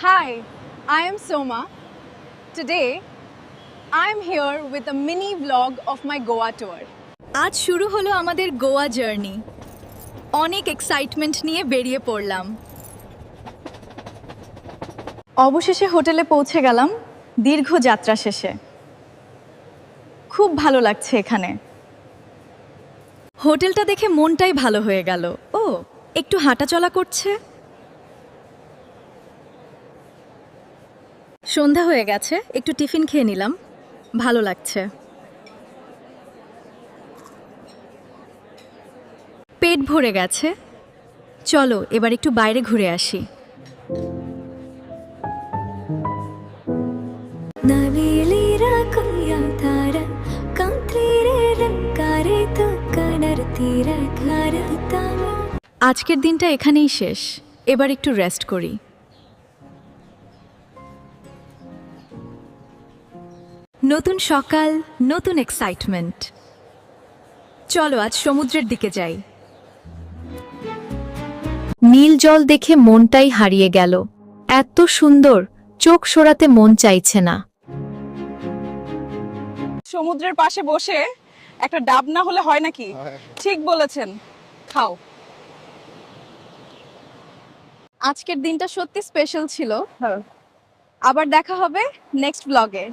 Hi, I am Soma. Today, I am here with a mini vlog of my Goa tour. আজ শুরু হলো আমাদের Goa journey. অনেক excitement নিয়ে বেরিয়ে পড়লাম। অবশেষে হোটেলে পৌঁছে গেলাম দীর্ঘ যাত্রা শেষে। খুব ভালো লাগছে এখানে। হোটেলটা দেখে মনটাই ভালো হয়ে গেল। ও, একটু হাঁটাচলা করছে। সন্ধ্যা হয়ে গেছে, একটু টিফিন খেয়ে নিলাম। ভালো লাগছে। পেট ভরে গেছে। চলো এবার একটু বাইরে ঘুরে আসি। আজকের দিনটা এখানেই শেষ। এবার একটু রেস্ট করি। নতুন সকাল, নতুন এক্সাইটমেন্ট। চলো আজ সমুদ্রের দিকে যাই। নীল জল দেখে মনটাই হারিয়ে গেল। এত সুন্দর, চোখ সরাতে মন চাইছে না। সমুদ্রের পাশে বসে একটা ডাব না হলে হয় নাকি? ঠিক বলেছেন, খাও। আজকের দিনটা সত্যি স্পেশাল ছিল। আবার দেখা হবে নেক্সট ব্লগে।